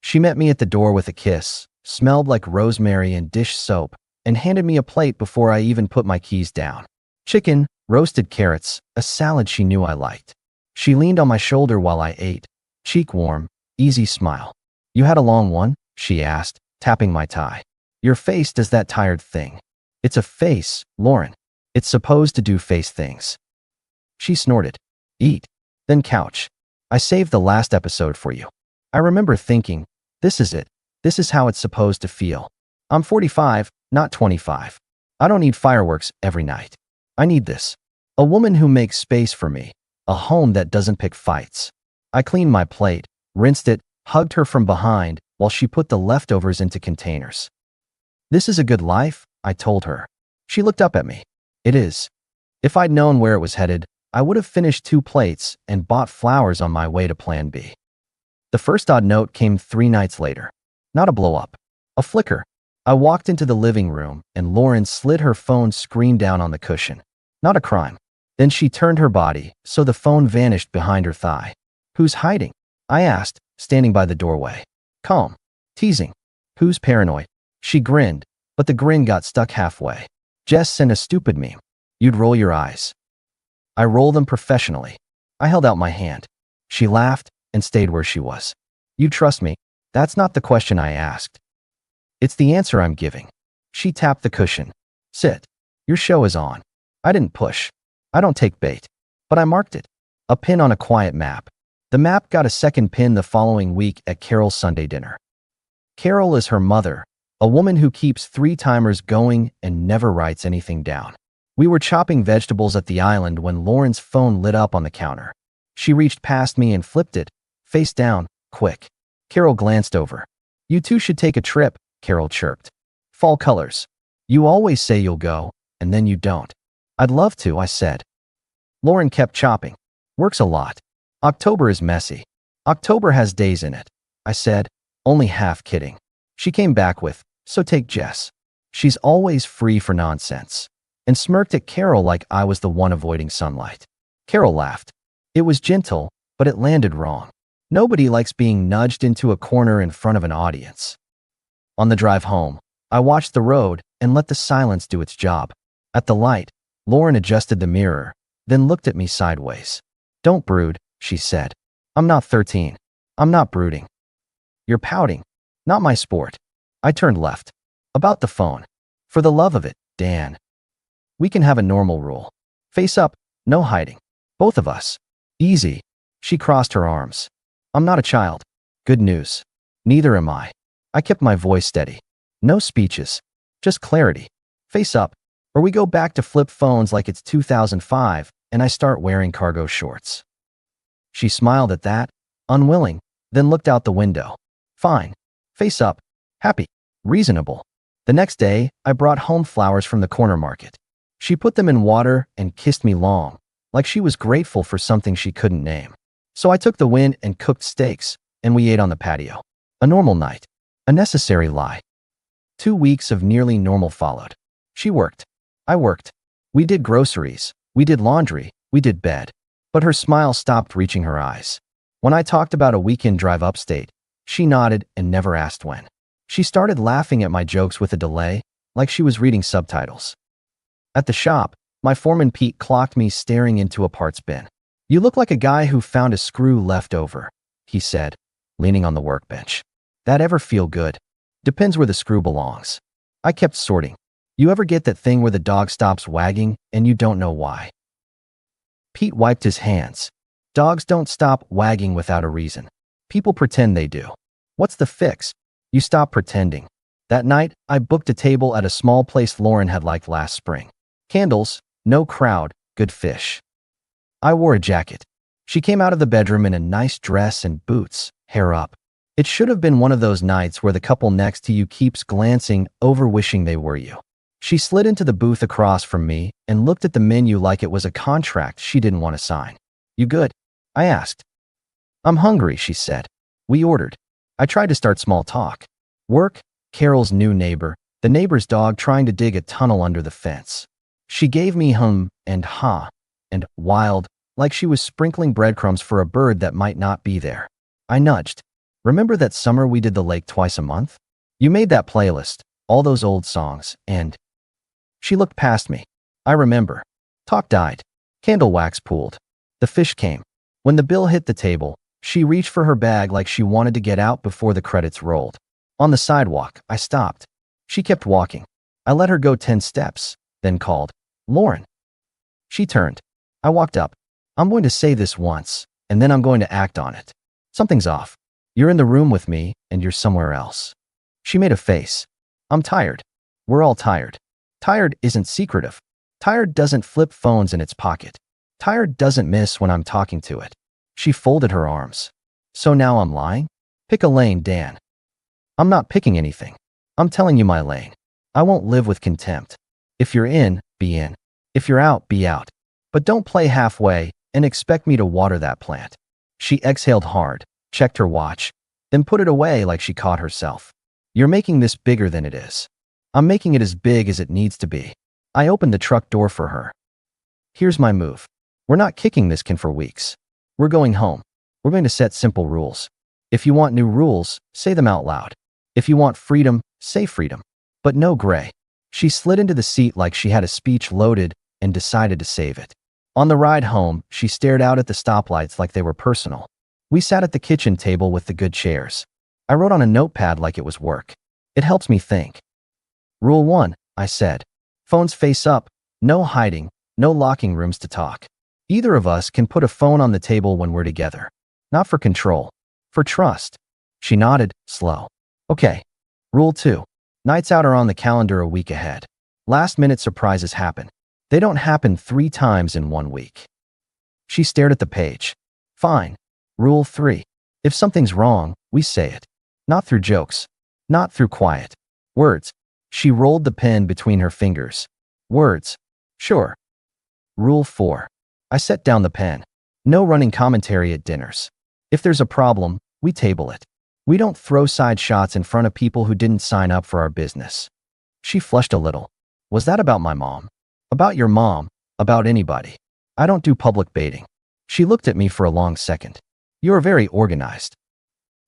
She met me at the door with a kiss, smelled like rosemary and dish soap, and handed me a plate before I even put my keys down. Chicken, roasted carrots, a salad she knew I liked. She leaned on my shoulder while I ate, cheek warm, easy smile. "You had a long one?" she asked, tapping my tie. "Your face does that tired thing." "It's a face, Lauren. It's supposed to do face things." She snorted. "Eat. Then couch. I saved the last episode for you." I remember thinking, this is it. This is how it's supposed to feel. I'm 45, not 25. I don't need fireworks every night. I need this. A woman who makes space for me. A home that doesn't pick fights. I cleaned my plate, rinsed it, hugged her from behind while she put the leftovers into containers. "This is a good life," I told her. She looked up at me. "It is." If I'd known where it was headed, I would have finished 2 plates and bought flowers on my way to Plan B. The first odd note came 3 nights later. Not a blow-up. A flicker. I walked into the living room and Lauren slid her phone screen down on the cushion. Not a crime. Then she turned her body, so the phone vanished behind her thigh. "Who's hiding?" I asked, standing by the doorway. Calm. Teasing. "Who's paranoid?" She grinned, but the grin got stuck halfway. "Jess sent a stupid meme. You'd roll your eyes." I roll them professionally. I held out my hand. She laughed and stayed where she was. "You trust me?" "That's not the question I asked. It's the answer I'm giving." She tapped the cushion. "Sit. Your show is on." I didn't push. I don't take bait. But I marked it. A pin on a quiet map. The map got a second pin the following week at Carol's Sunday dinner. Carol is her mother, a woman who keeps 3 timers going and never writes anything down. We were chopping vegetables at the island when Lauren's phone lit up on the counter. She reached past me and flipped it, face down, quick. Carol glanced over. "You two should take a trip," Carol chirped. "Fall colors. You always say you'll go, and then you don't." "I'd love to," I said. Lauren kept chopping. "Works a lot. October is messy. October has days in it," I said, only half kidding. She came back with, "So take Jess. She's always free for nonsense," and smirked at Carol like I was the one avoiding sunlight. Carol laughed. It was gentle, but it landed wrong. Nobody likes being nudged into a corner in front of an audience. On the drive home, I watched the road and let the silence do its job. At the light, Lauren adjusted the mirror, then looked at me sideways. "Don't brood," she said. "I'm not 13. I'm not brooding." "You're pouting. Not my sport." I turned left. "About the phone. For the love of it, Dan. We can have a normal rule. Face up, no hiding. Both of us. Easy." She crossed her arms. "I'm not a child. Good news. Neither am I." I kept my voice steady. No speeches. Just clarity. Face up, or we go back to flip phones like it's 2005 and I start wearing cargo shorts. She smiled at that, unwilling, then looked out the window. "Fine. Face up. Happy. Reasonable." The next day, I brought home flowers from the corner market. She put them in water and kissed me long, like she was grateful for something she couldn't name. So I took the win and cooked steaks, and we ate on the patio. A normal night. A necessary lie. 2 weeks of nearly normal followed. She worked. I worked. We did groceries. We did laundry. We did bed. But her smile stopped reaching her eyes. When I talked about a weekend drive upstate, she nodded and never asked when. She started laughing at my jokes with a delay, like she was reading subtitles. At the shop, my foreman Pete clocked me staring into a parts bin. "You look like a guy who found a screw left over," he said, leaning on the workbench. "That ever feel good?" "Depends where the screw belongs." I kept sorting. "You ever get that thing where the dog stops wagging and you don't know why?" Pete wiped his hands. "Dogs don't stop wagging without a reason. People pretend they do. What's the fix? You stop pretending." That night, I booked a table at a small place Lauren had liked last spring. Candles, no crowd, good fish. I wore a jacket. She came out of the bedroom in a nice dress and boots, hair up. It should have been one of those nights where the couple next to you keeps glancing over wishing they were you. She slid into the booth across from me and looked at the menu like it was a contract she didn't want to sign. "You good?" I asked. "I'm hungry," she said. We ordered. I tried to start small talk. Work, Carol's new neighbor, the neighbor's dog trying to dig a tunnel under the fence. She gave me and ha and wild, like she was sprinkling breadcrumbs for a bird that might not be there. I nudged. Remember that summer we did the lake twice a month? You made that playlist, all those old songs, and she looked past me. I remember. Talk died. Candle wax pooled. The fish came. When the bill hit the table, she reached for her bag like she wanted to get out before the credits rolled. On the sidewalk, I stopped. She kept walking. I let her go 10 steps, then called, "Lauren." She turned. I walked up. "I'm going to say this once, and then I'm going to act on it. Something's off. You're in the room with me, and you're somewhere else." She made a face. "I'm tired. We're all tired." Tired isn't secretive. Tired doesn't flip phones in its pocket. Tired doesn't miss when I'm talking to it. She folded her arms. "So now I'm lying? Pick a lane, Dan." "I'm not picking anything. I'm telling you my lane. I won't live with contempt. If you're in, be in. If you're out, be out. But don't play halfway and expect me to water that plant." She exhaled hard, checked her watch, then put it away like she caught herself. "You're making this bigger than it is." "I'm making it as big as it needs to be." I opened the truck door for her. "Here's my move. We're not kicking this can for weeks. We're going home. We're going to set simple rules. If you want new rules, say them out loud. If you want freedom, say freedom. But no gray." She slid into the seat like she had a speech loaded and decided to save it. On the ride home, she stared out at the stoplights like they were personal. We sat at the kitchen table with the good chairs. I wrote on a notepad like it was work. It helps me think. "Rule 1, I said. Phones face up, no hiding, no locking rooms to talk. Either of us can put a phone on the table when we're together. Not for control, for trust." She nodded, slow. "Okay. Rule 2, nights out are on the calendar a week ahead. Last-minute surprises happen. They don't happen 3 times in 1 week." She stared at the page. "Fine. Rule 3, if something's wrong, we say it. Not through jokes. Not through quiet words." She rolled the pen between her fingers. "Words. Sure." Rule 4. I set down the pen. "No running commentary at dinners. If there's a problem, we table it. We don't throw side shots in front of people who didn't sign up for our business." She flushed a little. "Was that about my mom?" "About your mom. About anybody. I don't do public baiting." She looked at me for a long second. "You're very organized."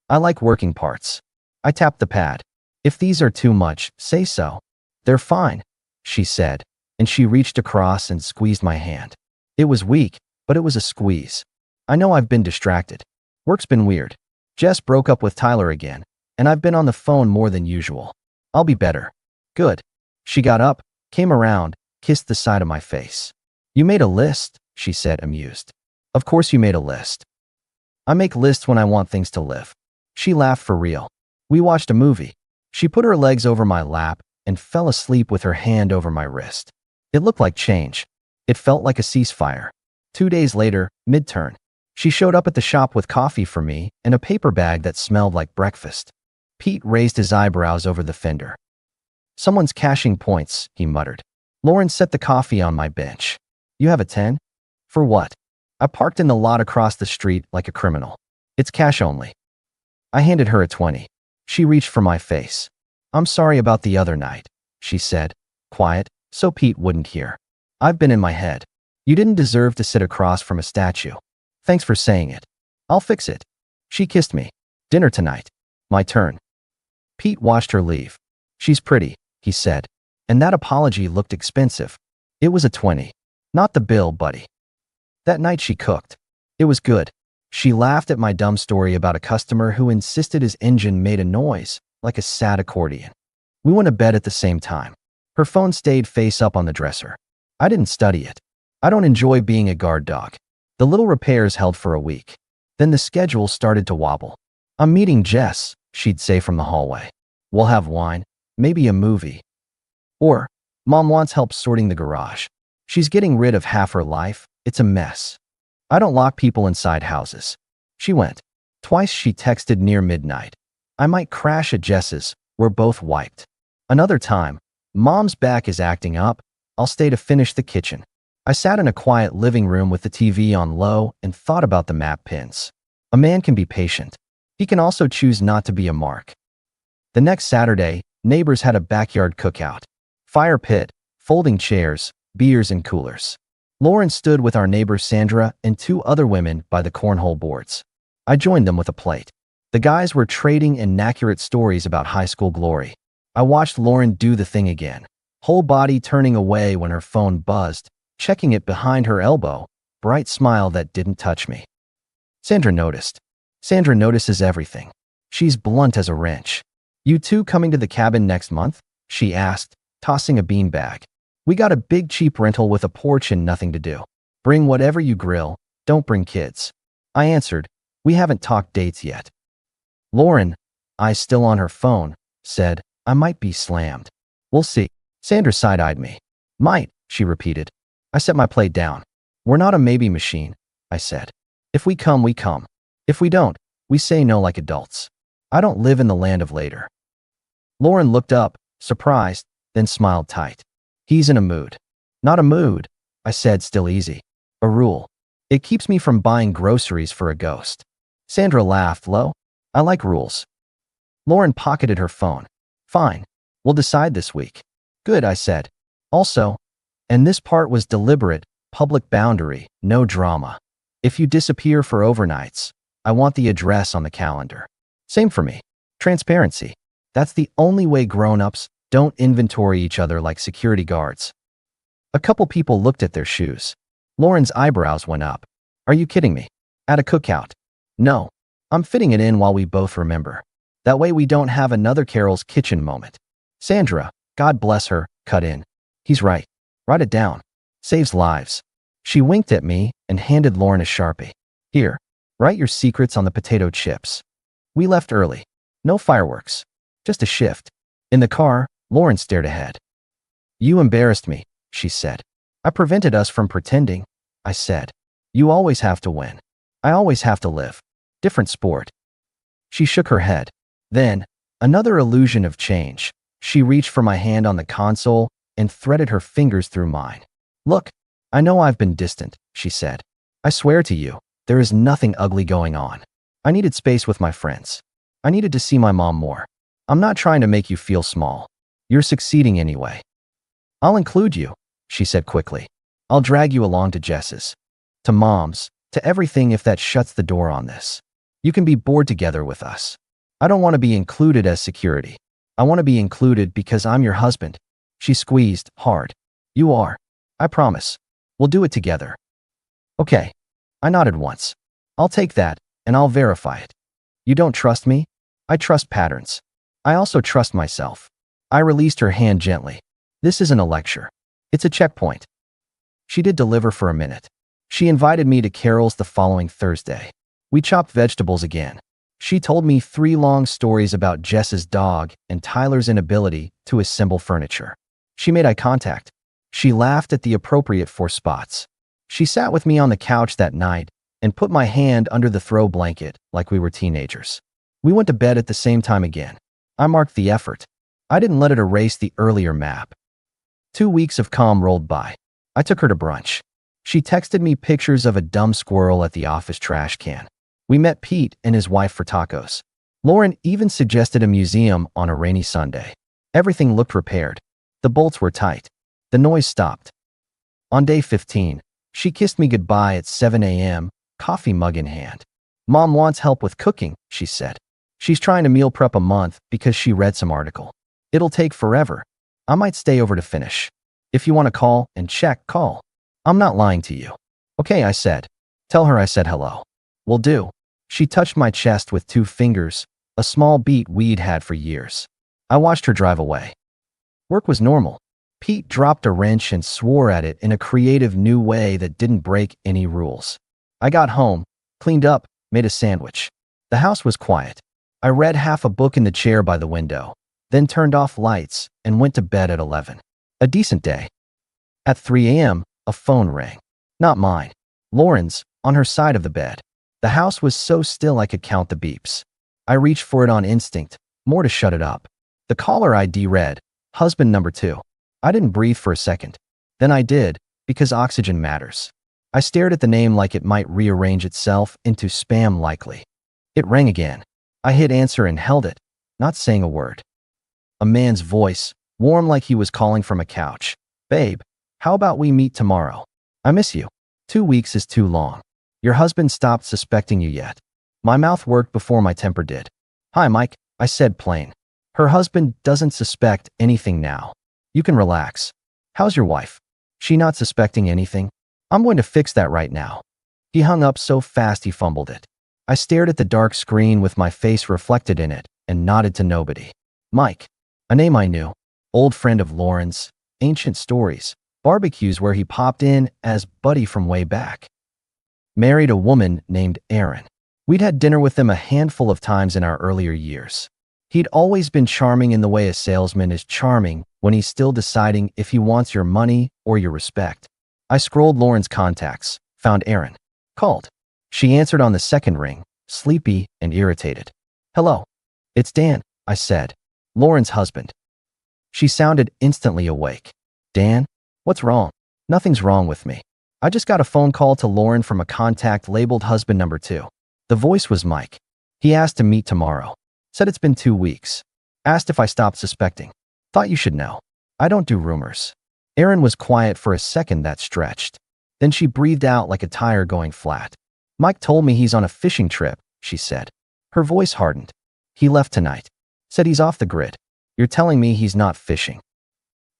"I like working parts." I tapped the pad. "If these are too much, say so." "They're fine," she said, and she reached across and squeezed my hand. It was weak, but it was a squeeze. "I know I've been distracted. Work's been weird. Jess broke up with Tyler again, and I've been on the phone more than usual. I'll be better." "Good." She got up, came around, kissed the side of my face. "You made a list," she said, amused. "Of course you made a list. I make lists when I want things to live." She laughed for real. We watched a movie. She put her legs over my lap and fell asleep with her hand over my wrist. It looked like change. It felt like a ceasefire. 2 days later, mid-turn, she showed up at the shop with coffee for me and a paper bag that smelled like breakfast. Pete raised his eyebrows over the fender. "Someone's cashing points," he muttered. Lauren set the coffee on my bench. "You have a 10? For what?" I parked in the lot across the street like a criminal. "It's cash only." I handed her a 20. She reached for my face. "I'm sorry about the other night," she said, quiet, so Pete wouldn't hear. "I've been in my head. You didn't deserve to sit across from a statue. Thanks for saying it. I'll fix it." She kissed me. "Dinner tonight." My turn. Pete watched her leave. "She's pretty," he said, and that apology looked expensive. It was a 20. Not the bill, buddy. That night she cooked. It was good. She laughed at my dumb story about a customer who insisted his engine made a noise, like a sad accordion. We went to bed at the same time. Her phone stayed face up on the dresser. I didn't study it. I don't enjoy being a guard dog. The little repairs held for a week. Then the schedule started to wobble. "I'm meeting Jess," she'd say from the hallway. "We'll have wine, maybe a movie." Or, "Mom wants help sorting the garage. She's getting rid of half her life. It's a mess. I don't lock people inside houses." She went. Twice she texted near midnight. "I might crash at Jess's. We're both wiped." Another time, "Mom's back is acting up. I'll stay to finish the kitchen." I sat in a quiet living room with the TV on low and thought about the map pins. A man can be patient. He can also choose not to be a mark. The next Saturday, neighbors had a backyard cookout. Fire pit, folding chairs, beers and coolers. Lauren stood with our neighbor Sandra and 2 other women by the cornhole boards. I joined them with a plate. The guys were trading inaccurate stories about high school glory. I watched Lauren do the thing again, whole body turning away when her phone buzzed, checking it behind her elbow, bright smile that didn't touch me. Sandra noticed. Sandra notices everything. She's blunt as a wrench. You two coming to the cabin next month? She asked, tossing a beanbag. We got a big cheap rental with a porch and nothing to do. Bring whatever you grill, don't bring kids. I answered, we haven't talked dates yet. Lauren, eyes still on her phone, said, I might be slammed. We'll see. Sandra side-eyed me. Might, she repeated. I set my plate down. We're not a maybe machine, I said. If we come, we come. If we don't, we say no like adults. I don't live in the land of later. Lauren looked up, surprised, then smiled tight. He's in a mood. Not a mood, I said, still easy. A rule. It keeps me from buying groceries for a ghost. Sandra laughed low. I like rules. Lauren pocketed her phone. Fine. We'll decide this week. Good, I said. Also, and this part was deliberate, public boundary, no drama. If you disappear for overnights, I want the address on the calendar. Same for me. Transparency. That's the only way grown-ups don't inventory each other like security guards. A couple people looked at their shoes. Lauren's eyebrows went up. Are you kidding me? At a cookout? No. I'm fitting it in while we both remember. That way we don't have another Carol's Kitchen moment. Sandra, God bless her, cut in. He's right. Write it down. Saves lives. She winked at me and handed Lauren a Sharpie. Here, write your secrets on the potato chips. We left early. No fireworks. Just a shift. In the car, Lauren stared ahead. You embarrassed me, she said. I prevented us from pretending, I said. You always have to win. I always have to live. Different sport. She shook her head. Then, another illusion of change. She reached for my hand on the console and threaded her fingers through mine. Look, I know I've been distant, she said. I swear to you, there is nothing ugly going on. I needed space with my friends. I needed to see my mom more. I'm not trying to make you feel small. You're succeeding anyway. I'll include you, she said quickly. I'll drag you along to Jess's. To Mom's, to everything if that shuts the door on this. You can be bored together with us. I don't want to be included as security. I want to be included because I'm your husband. She squeezed hard. You are. I promise. We'll do it together. Okay. I nodded once. I'll take that, and I'll verify it. You don't trust me? I trust patterns. I also trust myself. I released her hand gently. This isn't a lecture. It's a checkpoint. She did deliver for a minute. She invited me to Carol's the following Thursday. We chopped vegetables again. She told me 3 long stories about Jess's dog and Tyler's inability to assemble furniture. She made eye contact. She laughed at the appropriate 4 spots. She sat with me on the couch that night and put my hand under the throw blanket like we were teenagers. We went to bed at the same time again. I marked the effort. I didn't let it erase the earlier map. 2 weeks of calm rolled by. I took her to brunch. She texted me pictures of a dumb squirrel at the office trash can. We met Pete and his wife for tacos. Lauren even suggested a museum on a rainy Sunday. Everything looked repaired. The bolts were tight. The noise stopped. On day 15, she kissed me goodbye at 7 a.m., coffee mug in hand. Mom wants help with cooking, she said. She's trying to meal prep a month because she read some article. It'll take forever. I might stay over to finish. If you want to call and check, call. I'm not lying to you. Okay, I said. Tell her I said hello. Will do. She touched my chest with 2 fingers, a small beat we'd had for years. I watched her drive away. Work was normal. Pete dropped a wrench and swore at it in a creative new way that didn't break any rules. I got home, cleaned up, made a sandwich. The house was quiet. I read half a book in the chair by the window, then turned off lights and went to bed at 11. A decent day. At 3 a.m., a phone rang. Not mine. Lauren's, on her side of the bed. The house was so still I could count the beeps. I reached for it on instinct, more to shut it up. The caller ID read, husband number 2. I didn't breathe for a second. Then I did, because oxygen matters. I stared at the name like it might rearrange itself into spam likely. It rang again. I hit answer and held it, not saying a word. A man's voice, warm like he was calling from a couch. Babe, how about we meet tomorrow? I miss you. 2 weeks is too long. Your husband stopped suspecting you yet? My mouth worked before my temper did. Hi, Mike, I said plain. Her husband doesn't suspect anything now. You can relax. How's your wife? She not suspecting anything? I'm going to fix that right now. He hung up so fast he fumbled it. I stared at the dark screen with my face reflected in it and nodded to nobody. Mike, a name I knew. Old friend of Lauren's, ancient stories, barbecues where he popped in as buddy from way back. Married a woman named Erin. We'd had dinner with him a handful of times in our earlier years. He'd always been charming in the way a salesman is charming when he's still deciding if he wants your money or your respect. I scrolled Lauren's contacts, found Erin. Called. She answered on the second ring, sleepy and irritated. Hello. It's Dan, I said. Lauren's husband. She sounded instantly awake. Dan? What's wrong? Nothing's wrong with me. I just got a phone call to Lauren from a contact labeled husband number 2. The voice was Mike. He asked to meet tomorrow. Said it's been 2 weeks. Asked if I stopped suspecting. Thought you should know. I don't do rumors. Erin was quiet for a second that stretched. Then she breathed out like a tire going flat. Mike told me he's on a fishing trip, she said. Her voice hardened. He left tonight. Said he's off the grid. You're telling me he's not fishing?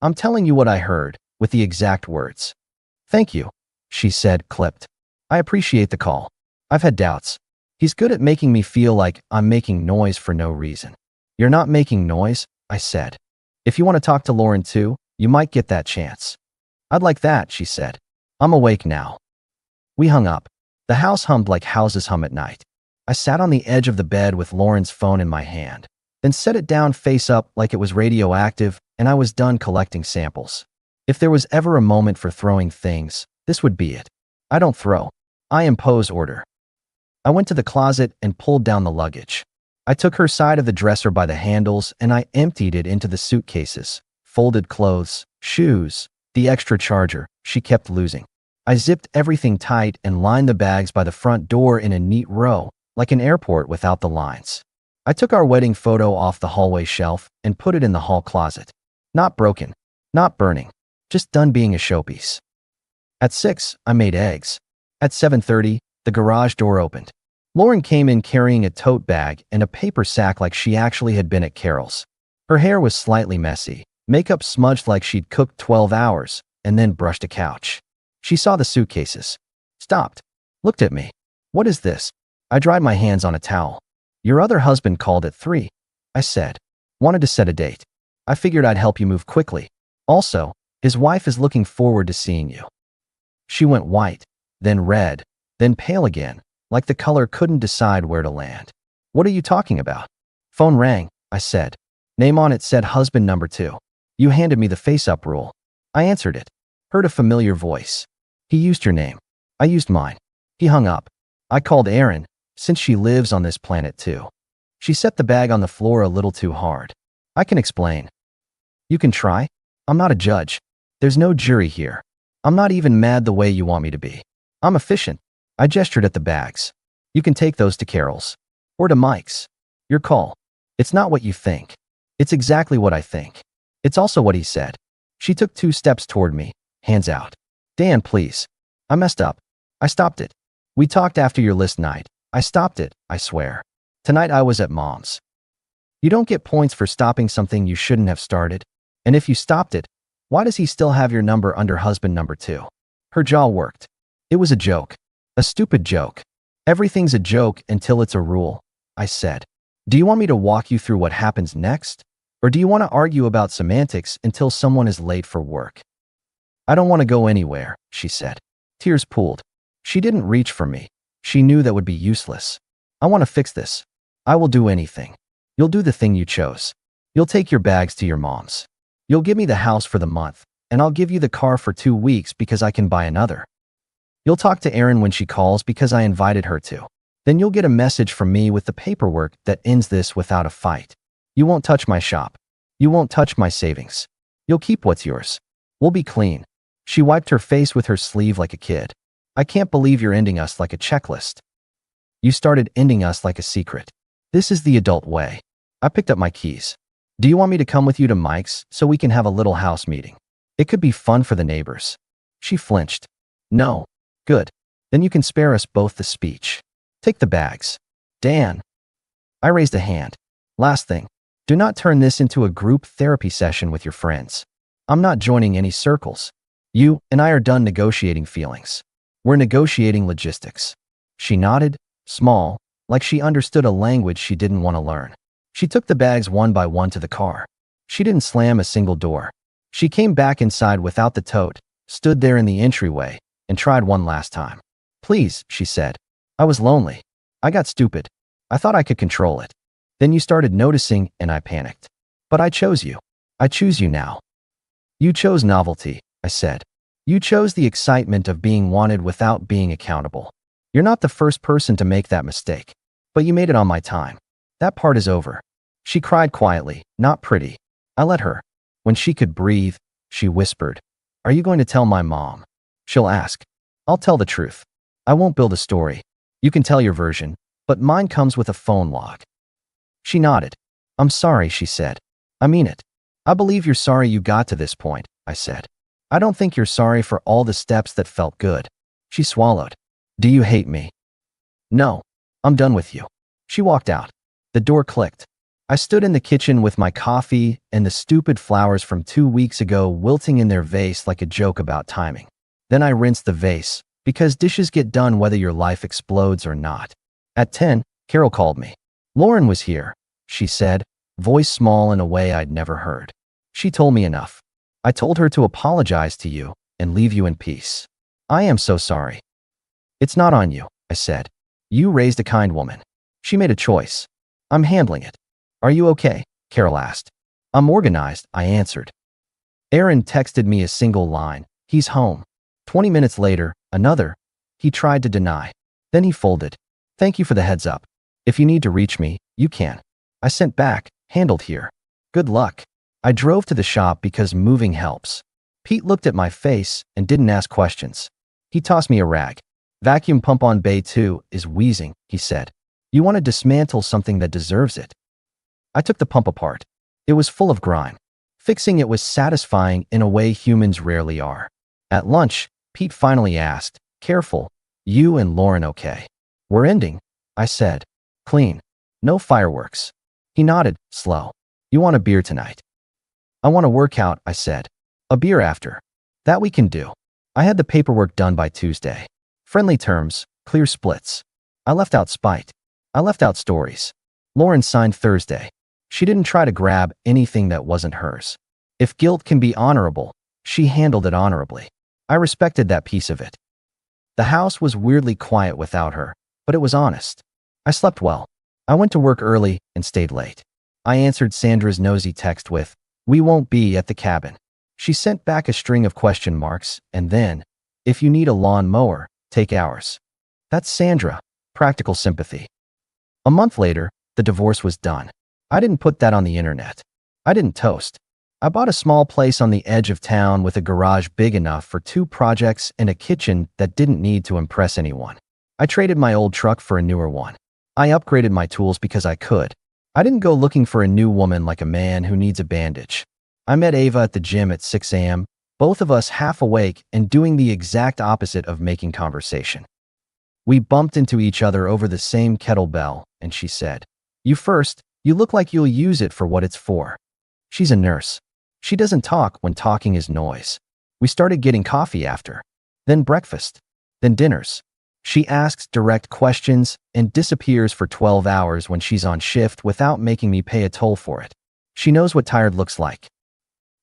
I'm telling you what I heard, with the exact words. Thank you, she said, clipped. I appreciate the call. I've had doubts. He's good at making me feel like I'm making noise for no reason. You're not making noise, I said. If you want to talk to Lauren too, you might get that chance. I'd like that, she said. I'm awake now. We hung up. The house hummed like houses hum at night. I sat on the edge of the bed with Lauren's phone in my hand, then set it down face up like it was radioactive and I was done collecting samples. If there was ever a moment for throwing things, this would be it. I don't throw. I impose order. I went to the closet and pulled down the luggage. I took her side of the dresser by the handles and I emptied it into the suitcases, folded clothes, shoes, the extra charger she kept losing. I zipped everything tight and lined the bags by the front door in a neat row, like an airport without the lines. I took our wedding photo off the hallway shelf and put it in the hall closet. Not broken, not burning, just done being a showpiece. At 6, I made eggs. At 7:30, the garage door opened. Lauren came in carrying a tote bag and a paper sack like she actually had been at Carol's. Her hair was slightly messy, makeup smudged like she'd cooked 12 hours, and then brushed a couch. She saw the suitcases. Stopped. Looked at me. What is this? I dried my hands on a towel. Your other husband called at 3, I said. Wanted to set a date. I figured I'd help you move quickly. Also, his wife is looking forward to seeing you. She went white, then red, then pale again, like the color couldn't decide where to land. What are you talking about? Phone rang, I said. Name on it said husband number 2. You handed me the face-up rule. I answered it. Heard a familiar voice. He used your name. I used mine. He hung up. I called Erin, since she lives on this planet too. She set the bag on the floor a little too hard. I can explain. You can try. I'm not a judge. There's no jury here. I'm not even mad the way you want me to be. I'm efficient. I gestured at the bags. You can take those to Carol's. Or to Mike's. Your call. It's not what you think. It's exactly what I think. It's also what he said. She took 2 steps toward me, hands out. Dan, please. I messed up. I stopped it. We talked after your list night. I stopped it, I swear. Tonight I was at Mom's. You don't get points for stopping something you shouldn't have started. And if you stopped it, why does he still have your number under husband number 2? Her jaw worked. It was a joke. A stupid joke. Everything's a joke until it's a rule, I said. Do you want me to walk you through what happens next? Or do you want to argue about semantics until someone is late for work? I don't want to go anywhere, she said. Tears pooled. She didn't reach for me. She knew that would be useless. I want to fix this. I will do anything. You'll do the thing you chose. You'll take your bags to your mom's. You'll give me the house for the month, and I'll give you the car for 2 weeks because I can buy another. You'll talk to Erin when she calls because I invited her to. Then you'll get a message from me with the paperwork that ends this without a fight. You won't touch my shop. You won't touch my savings. You'll keep what's yours. We'll be clean. She wiped her face with her sleeve like a kid. I can't believe you're ending us like a checklist. You started ending us like a secret. This is the adult way. I picked up my keys. Do you want me to come with you to Mike's so we can have a little house meeting? It could be fun for the neighbors. She flinched. No. Good. Then you can spare us both the speech. Take the bags. Dan. I raised a hand. Last thing. Do not turn this into a group therapy session with your friends. I'm not joining any circles. You and I are done negotiating feelings. We're negotiating logistics. She nodded, small, like she understood a language she didn't want to learn. She took the bags one by one to the car. She didn't slam a single door. She came back inside without the tote, stood there in the entryway, and tried one last time. Please, she said. I was lonely. I got stupid. I thought I could control it. Then you started noticing and I panicked. But I chose you. I choose you now. You chose novelty, I said. You chose the excitement of being wanted without being accountable. You're not the first person to make that mistake. But you made it on my time. That part is over. She cried quietly, not pretty. I let her. When she could breathe, she whispered, Are you going to tell my mom? She'll ask. I'll tell the truth. I won't build a story. You can tell your version, but mine comes with a phone log. She nodded. I'm sorry, she said. I mean it. I believe you're sorry you got to this point, I said. I don't think you're sorry for all the steps that felt good. She swallowed. Do you hate me? No. I'm done with you. She walked out. The door clicked. I stood in the kitchen with my coffee and the stupid flowers from 2 weeks ago wilting in their vase like a joke about timing. Then I rinsed the vase, because dishes get done whether your life explodes or not. At 10, Carol called me. Lauren was here, she said, voice small in a way I'd never heard. She told me enough. I told her to apologize to you and leave you in peace. I am so sorry. It's not on you, I said. You raised a kind woman. She made a choice. I'm handling it. Are you okay? Carol asked. I'm organized, I answered. Aaron texted me a single line. He's home. 20 minutes later, another. He tried to deny. Then he folded. Thank you for the heads up. If you need to reach me, you can. I sent back, handled here. Good luck. I drove to the shop because moving helps. Pete looked at my face and didn't ask questions. He tossed me a rag. Vacuum pump on bay 2 is wheezing, he said. You want to dismantle something that deserves it. I took the pump apart. It was full of grime. Fixing it was satisfying in a way humans rarely are. At lunch, Pete finally asked, Careful, you and Lauren okay? We're ending, I said. Clean. No fireworks. He nodded, slow. You want a beer tonight? I want to work out, I said. A beer after. That we can do. I had the paperwork done by Tuesday. Friendly terms, clear splits. I left out spite. I left out stories. Lauren signed Thursday. She didn't try to grab anything that wasn't hers. If guilt can be honorable, she handled it honorably. I respected that piece of it. The house was weirdly quiet without her, but it was honest. I slept well. I went to work early and stayed late. I answered Sandra's nosy text with, We won't be at the cabin. She sent back a string of question marks, and then, if you need a lawn mower, take ours. That's Sandra. Practical sympathy. A month later, the divorce was done. I didn't put that on the internet. I didn't toast. I bought a small place on the edge of town with a garage big enough for 2 projects and a kitchen that didn't need to impress anyone. I traded my old truck for a newer one. I upgraded my tools because I could. I didn't go looking for a new woman like a man who needs a bandage. I met Ava at the gym at 6 a.m., both of us half awake and doing the exact opposite of making conversation. We bumped into each other over the same kettlebell, and she said, You first, you look like you'll use it for what it's for. She's a nurse. She doesn't talk when talking is noise. We started getting coffee after. Then breakfast. Then dinners. She asks direct questions and disappears for 12 hours when she's on shift without making me pay a toll for it. She knows what tired looks like.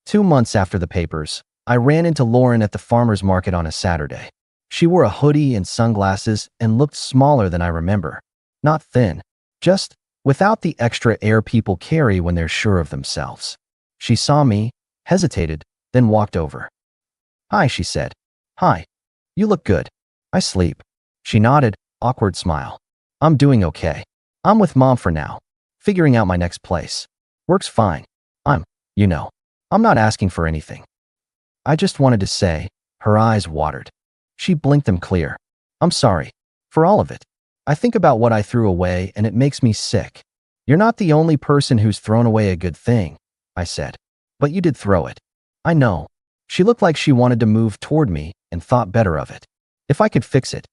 2 months after the papers, I ran into Lauren at the farmer's market on a Saturday. She wore a hoodie and sunglasses and looked smaller than I remember. Not thin, just without the extra air people carry when they're sure of themselves. She saw me, hesitated, then walked over. Hi, she said. Hi. You look good. I sleep. She nodded, awkward smile. I'm doing okay. I'm with Mom for now. Figuring out my next place. Works fine. I'm not asking for anything. I just wanted to say, her eyes watered. She blinked them clear. I'm sorry. For all of it. I think about what I threw away and it makes me sick. You're not the only person who's thrown away a good thing, I said. But you did throw it. I know. She looked like she wanted to move toward me and thought better of it. If I could fix it.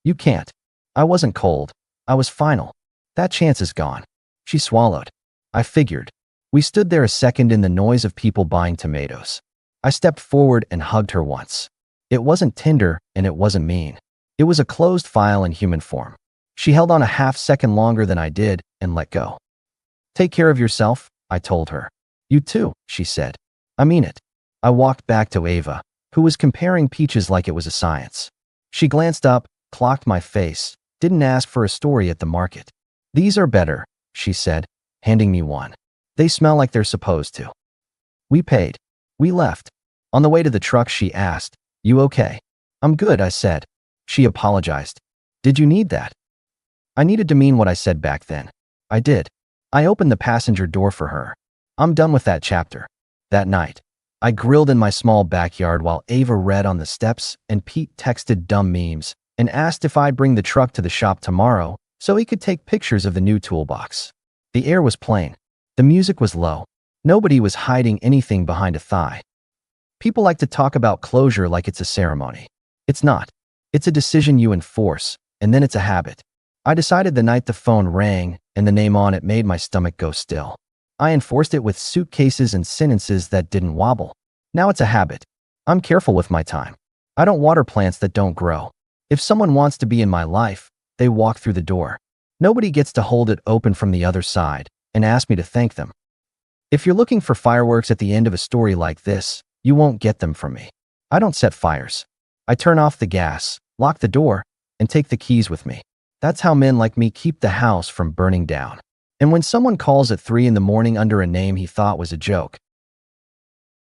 You can't. I wasn't cold. I was final. That chance is gone. She swallowed. I figured. We stood there a second in the noise of people buying tomatoes. I stepped forward and hugged her once. It wasn't tender and it wasn't mean. It was a closed file in human form. She held on a half-second longer than I did and let go. Take care of yourself, I told her. You too, she said. I mean it. I walked back to Ava, who was comparing peaches like it was a science. She glanced up, clocked my face, didn't ask for a story at the market. These are better, she said, handing me one. They smell like they're supposed to. We paid. We left. On the way to the truck, she asked, You okay? I'm good, I said. She apologized. Did you need that? I needed to mean what I said back then. I did. I opened the passenger door for her. I'm done with that chapter. That night, I grilled in my small backyard while Ava read on the steps and Pete texted dumb memes and asked if I'd bring the truck to the shop tomorrow so he could take pictures of the new toolbox. The air was plain. The music was low. Nobody was hiding anything behind a thigh. People like to talk about closure like it's a ceremony. It's not. It's a decision you enforce, and then it's a habit. I decided the night the phone rang and the name on it made my stomach go still. I enforced it with suitcases and sentences that didn't wobble. Now it's a habit. I'm careful with my time. I don't water plants that don't grow. If someone wants to be in my life, they walk through the door. Nobody gets to hold it open from the other side and ask me to thank them. If you're looking for fireworks at the end of a story like this, you won't get them from me. I don't set fires. I turn off the gas, lock the door, and take the keys with me. That's how men like me keep the house from burning down. And when someone calls at 3 in the morning under a name he thought was a joke,